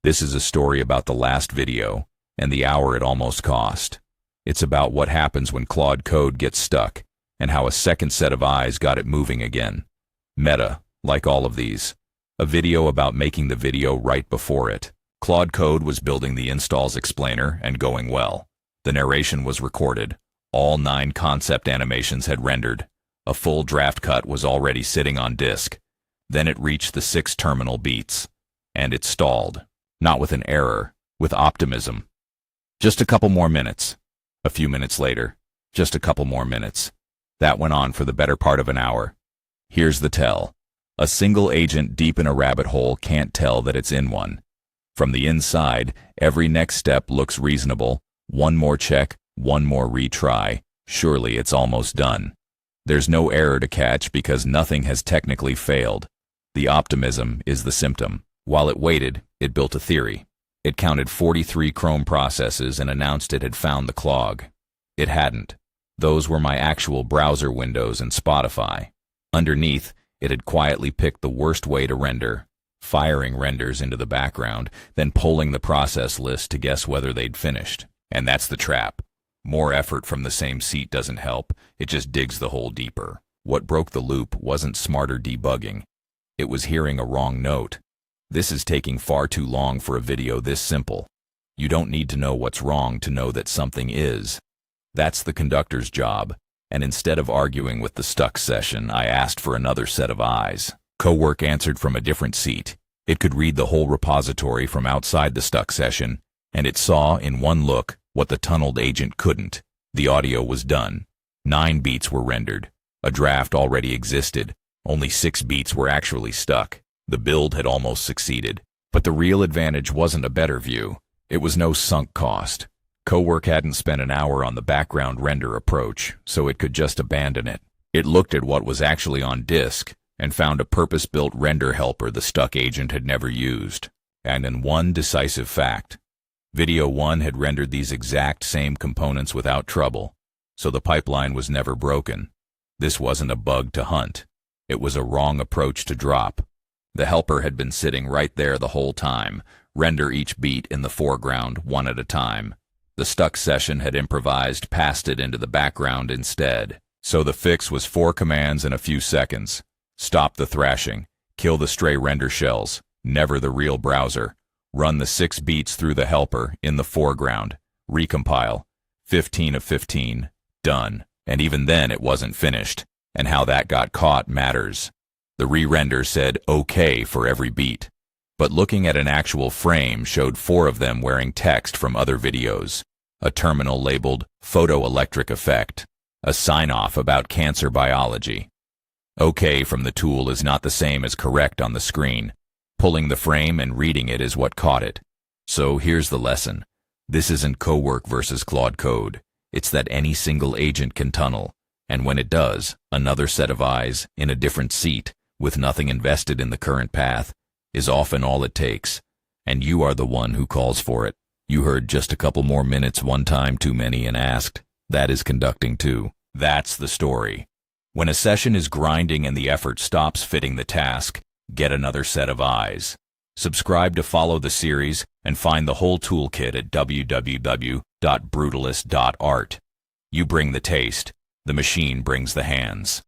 This is a story about the last video and the hour it almost cost. It's about what happens when Claude Code gets stuck and how a second set of eyes got it moving again. Meta, like all of these. A video about making the video right before it. Claude Code was building the installs explainer and going well. The narration was recorded. All 9 concept animations had rendered. A full draft cut was already sitting on disk. Then it reached the 6 terminal beats. And it stalled. Not with an error, with optimism. Just a couple more minutes. A few minutes later, just a couple more minutes. That went on for the better part of an hour. Here's the tell. A single agent deep in a rabbit hole can't tell that it's in one. From the inside, every next step looks reasonable. One more check, one more retry. Surely it's almost done. There's no error to catch because nothing has technically failed. The optimism is the symptom. While it waited, it built a theory. It counted 43 Chrome processes and announced it had found the clog. It hadn't. Those were my actual browser windows and Spotify. Underneath, it had quietly picked the worst way to render, firing renders into the background, then polling the process list to guess whether they'd finished. And that's the trap. More effort from the same seat doesn't help, it just digs the hole deeper. What broke the loop wasn't smarter debugging. It was hearing a wrong note. This is taking far too long for a video this simple. You don't need to know what's wrong to know that something is. That's the conductor's job. And instead of arguing with the stuck session, I asked for another set of eyes. Cowork answered from a different seat. It could read the whole repository from outside the stuck session, and it saw in one look what the tunneled agent couldn't. The audio was done. 9 beats were rendered. A draft already existed. Only 6 beats were actually stuck. The build had almost succeeded. But the real advantage wasn't a better view. It was no sunk cost. Cowork hadn't spent an hour on the background render approach, so it could just abandon it. It looked at what was actually on disk and found a purpose-built render helper the stuck agent had never used. And in one decisive fact, Video 1 had rendered these exact same components without trouble, so the pipeline was never broken. This wasn't a bug to hunt. It was a wrong approach to drop. The helper had been sitting right there the whole time, render each beat in the foreground one at a time. The stuck session had improvised past it into the background instead. So the fix was 4 commands in a few seconds. Stop the thrashing, kill the stray render shells, never the real browser, run the 6 beats through the helper in the foreground, recompile, 15 of 15, done. And even then it wasn't finished, and how that got caught matters. The re-render said OK for every beat, but looking at an actual frame showed 4 of them wearing text from other videos, a terminal labeled photoelectric effect, a sign-off about cancer biology. OK from the tool is not the same as correct on the screen. Pulling the frame and reading it is what caught it. So here's the lesson. This isn't Cowork versus Claude Code. It's that any single agent can tunnel, and when it does, another set of eyes, in a different seat, with nothing invested in the current path, is often all it takes. And you are the one who calls for it. You heard just a couple more minutes one time too many and asked. That is conducting too. That's the story. When a session is grinding and the effort stops fitting the task, get another set of eyes. Subscribe to follow the series and find the whole toolkit at www.brutalist.art. You bring the taste, the machine brings the hands.